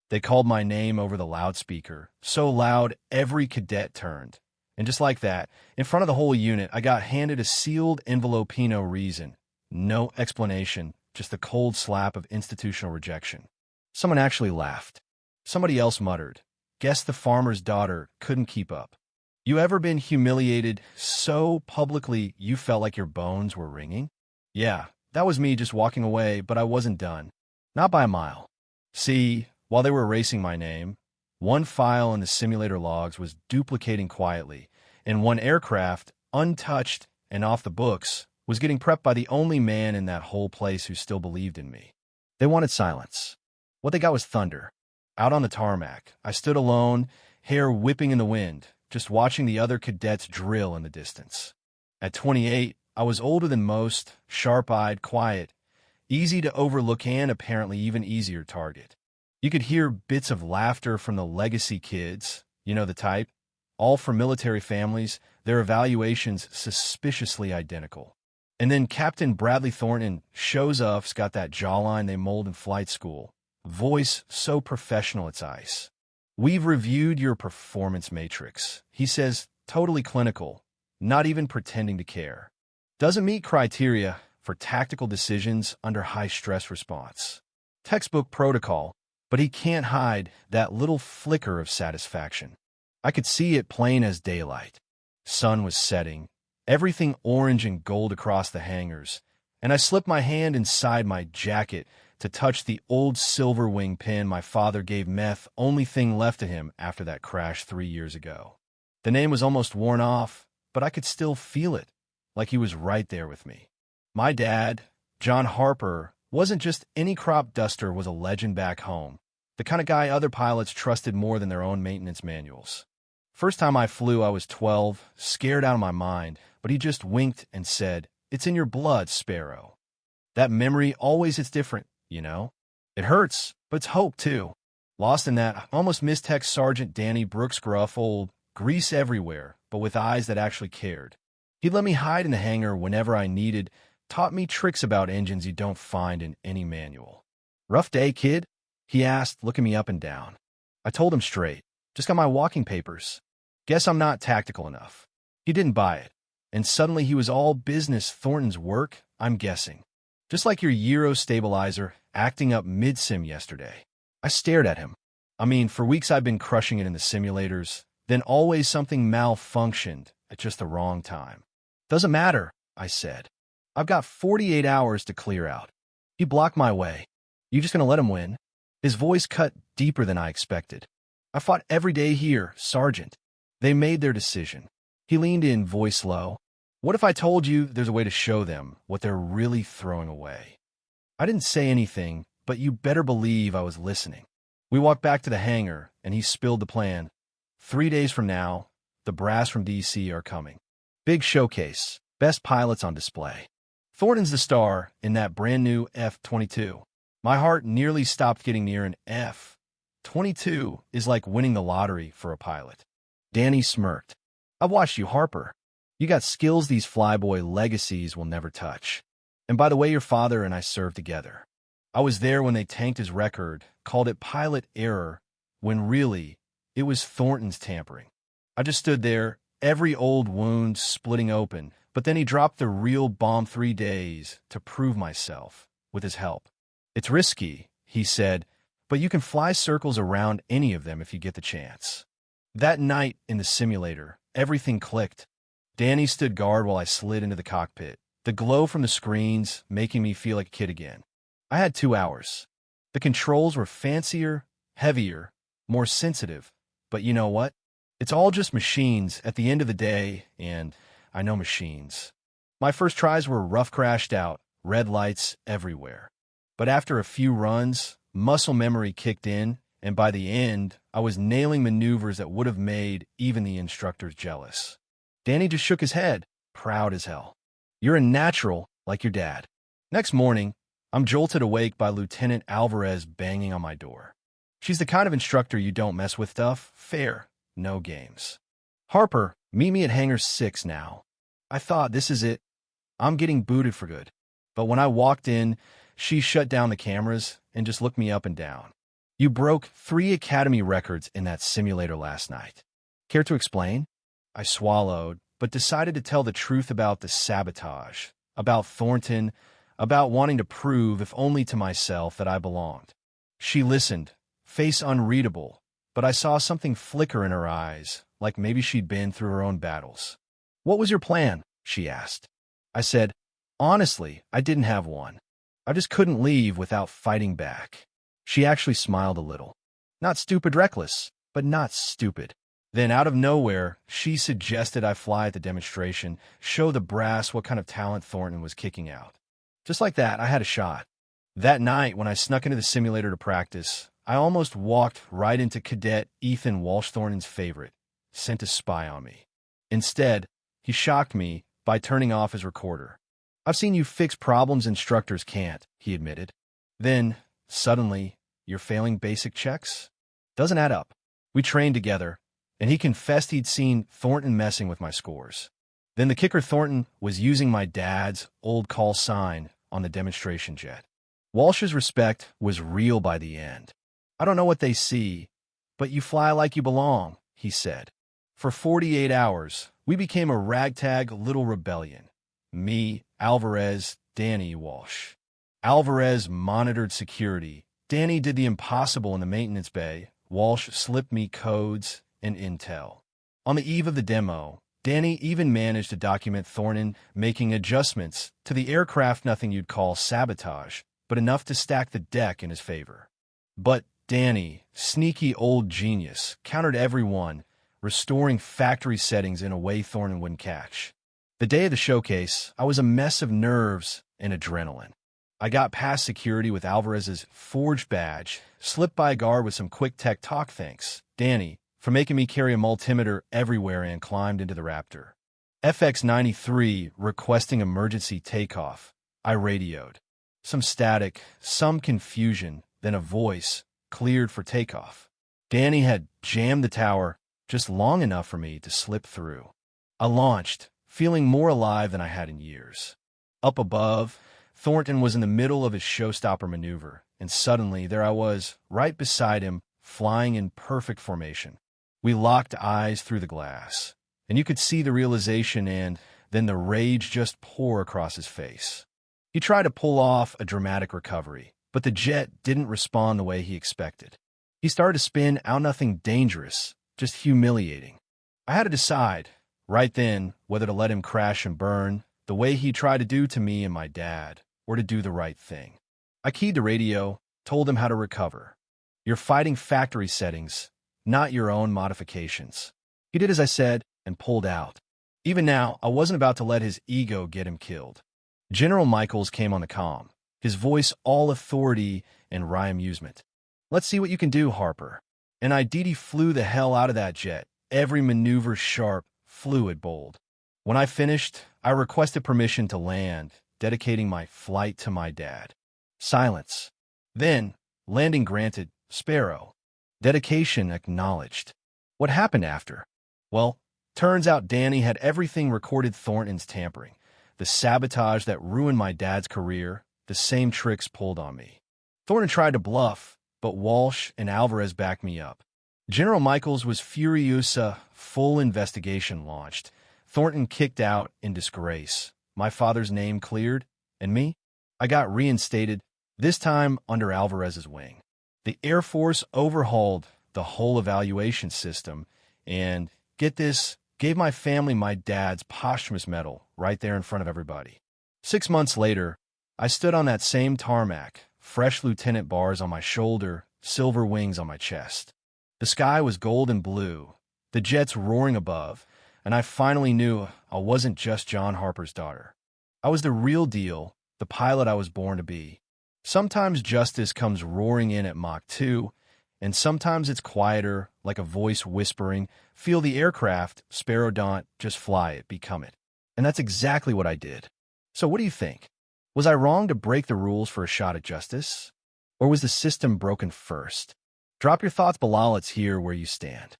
They called my name over the loudspeaker, so loud every cadet turned. And just like that, in front of the whole unit, I got handed a sealed envelope. No reason, no explanation, just the cold slap of institutional rejection. Someone actually laughed. Somebody else muttered, "Guess the farmer's daughter couldn't keep up." You ever been humiliated so publicly you felt like your bones were ringing? Yeah, that was me just walking away, but I wasn't done. Not by a mile. See, while they were erasing my name, one file in the simulator logs was duplicating quietly, and one aircraft, untouched and off the books, was getting prepped by the only man in that whole place who still believed in me. They wanted silence. What they got was thunder. Out on the tarmac, I stood alone, hair whipping in the wind, just watching the other cadets drill in the distance. At 28, I was older than most, sharp-eyed, quiet, easy to overlook and apparently even easier to target. You could hear bits of laughter from the legacy kids, you know the type, all from military families, their evaluations suspiciously identical. And then Captain Bradley Thornton shows up's got that jawline they mold in flight school, voice so professional it's ice. "We've reviewed your performance matrix," he says, totally clinical, not even pretending to care. Doesn't meet criteria for tactical decisions under high-stress response. Textbook protocol, but he can't hide that little flicker of satisfaction. I could see it plain as daylight. Sun was setting, everything orange and gold across the hangars, and I slipped my hand inside my jacket to touch the old silver wing pin my father gave Meth, only thing left to him after that crash 3 years ago. The name was almost worn off, but I could still feel it, like he was right there with me. My dad, John Harper, wasn't just any crop duster, was a legend back home, the kind of guy other pilots trusted more than their own maintenance manuals. First time I flew, I was 12, scared out of my mind, but he just winked and said, "It's in your blood, Sparrow." That memory always hits different, you know? It hurts, but it's hope, too. Lost in that, I almost missed Tech Sergeant Danny Brooks' gruff old grease everywhere, but with eyes that actually cared. He'd let me hide in the hangar whenever I needed, taught me tricks about engines you don't find in any manual. "Rough day, kid?" he asked, looking me up and down. I told him straight, "Just got my walking papers. Guess I'm not tactical enough." He didn't buy it, and suddenly he was all business. "Thornton's work, I'm guessing. Just like your Euro stabilizer acting up mid-sim yesterday." I stared at him. I mean, for weeks I'd been crushing it in the simulators, then always something malfunctioned at just the wrong time. "Doesn't matter," I said. "I've got 48 hours to clear out." He blocked my way. "You just gonna let him win?" His voice cut deeper than I expected. "I fought every day here, Sergeant. They made their decision." He leaned in, voice low. "What if I told you there's a way to show them what they're really throwing away?" I didn't say anything, but you better believe I was listening. We walked back to the hangar, and he spilled the plan. 3 days from now, the brass from DC are coming. Big showcase, best pilots on display. Thornton's the star in that brand new F-22. My heart nearly stopped getting near an F-22 is like winning the lottery for a pilot. Danny smirked. "I've watched you, Harper. You got skills these flyboy legacies will never touch. And by the way, your father and I served together. I was there when they tanked his record, called it pilot error, when really, it was Thornton's tampering. I just stood there, every old wound splitting open, but then he dropped the real bomb 3 days to prove myself, with his help. It's risky," he said, "but you can fly circles around any of them if you get the chance." That night in the simulator, everything clicked. Danny stood guard while I slid into the cockpit, the glow from the screens making me feel like a kid again. I had 2 hours. The controls were fancier, heavier, more sensitive, but you know what? It's all just machines at the end of the day, and I know machines. My first tries were rough, crashed out, red lights everywhere. But after a few runs, muscle memory kicked in, and by the end, I was nailing maneuvers that would have made even the instructors jealous. Danny just shook his head, proud as hell. "You're a natural, like your dad." Next morning, I'm jolted awake by Lieutenant Alvarez banging on my door. She's the kind of instructor you don't mess with. Stuff, fair, no games. "Harper, meet me at Hangar 6 now." I thought, this is it. I'm getting booted for good. But when I walked in, she shut down the cameras and just looked me up and down. You broke 3 academy records in that simulator last night. Care to explain? I swallowed, but decided to tell the truth about the sabotage, about Thornton, about wanting to prove, if only to myself, that I belonged. She listened, face unreadable, but I saw something flicker in her eyes, like maybe she'd been through her own battles. "What was your plan?" she asked. I said, "Honestly, I didn't have one. I just couldn't leave without fighting back." She actually smiled a little. Not stupid reckless, but not stupid. Then, out of nowhere, she suggested I fly at the demonstration, show the brass what kind of talent Thornton was kicking out. Just like that, I had a shot. That night, when I snuck into the simulator to practice, I almost walked right into Cadet Ethan Walsh, Thornton's favorite, sent a spy on me. Instead, he shocked me by turning off his recorder. "I've seen you fix problems instructors can't," he admitted. Then, suddenly, "You're failing basic checks?" Doesn't add up. We trained together, and he confessed he'd seen Thornton messing with my scores. Then the kicker, Thornton was using my dad's old call sign on the demonstration jet. Walsh's respect was real by the end. "I don't know what they see, but you fly like you belong," he said. For 48 hours, we became a ragtag little rebellion. Me, Alvarez, Danny, Walsh. Alvarez monitored security. Danny did the impossible in the maintenance bay. Walsh slipped me codes and intel. On the eve of the demo, Danny even managed to document Thornton making adjustments to the aircraft, nothing you'd call sabotage, but enough to stack the deck in his favor. But Danny, sneaky old genius, countered everyone, restoring factory settings in a way Thornton wouldn't catch. The day of the showcase, I was a mess of nerves and adrenaline. I got past security with Alvarez's forged badge, slipped by a guard with some quick tech talk, thanks Danny for making me carry a multimeter everywhere, and climbed into the Raptor. FX-93 requesting emergency takeoff. I radioed. Some static, some confusion, then a voice, "Cleared for takeoff." Danny had jammed the tower just long enough for me to slip through. I launched, feeling more alive than I had in years. Up above, Thornton was in the middle of his showstopper maneuver, and suddenly there I was, right beside him, flying in perfect formation. We locked eyes through the glass, and you could see the realization and then the rage just pour across his face. He tried to pull off a dramatic recovery, but the jet didn't respond the way he expected. He started to spin out, nothing dangerous, just humiliating. I had to decide, right then, whether to let him crash and burn, the way he tried to do to me and my dad, or to do the right thing. I keyed the radio, told him how to recover. "You're fighting factory settings, not your own modifications." He did as I said and pulled out. Even now, I wasn't about to let his ego get him killed. General Michaels came on the comm, his voice all authority and wry amusement. "Let's see what you can do, Harper." And Iditi flew the hell out of that jet, every maneuver sharp, fluid, bold. When I finished, I requested permission to land, dedicating my flight to my dad. Silence. Then, landing granted, Sparrow. Dedication acknowledged. What happened after? Well, turns out Danny had everything recorded. Thornton's tampering, the sabotage that ruined my dad's career, the same tricks pulled on me. Thornton tried to bluff, but Walsh and Alvarez backed me up. General Michaels was furiosa, full investigation launched. Thornton kicked out in disgrace. My father's name cleared, and me? I got reinstated, this time under Alvarez's wing. The Air Force overhauled the whole evaluation system and, get this, gave my family my dad's posthumous medal right there in front of everybody. 6 months later, I stood on that same tarmac, fresh lieutenant bars on my shoulder, silver wings on my chest. The sky was gold and blue, the jets roaring above, and I finally knew I wasn't just John Harper's daughter. I was the real deal, the pilot I was born to be. Sometimes justice comes roaring in at Mach 2, and sometimes it's quieter, like a voice whispering, "Feel the aircraft, Sparrow, don't just fly it, become it." And that's exactly what I did. So what do you think? Was I wrong to break the rules for a shot at justice? Or was the system broken first? Drop your thoughts below. Let's hear where you stand.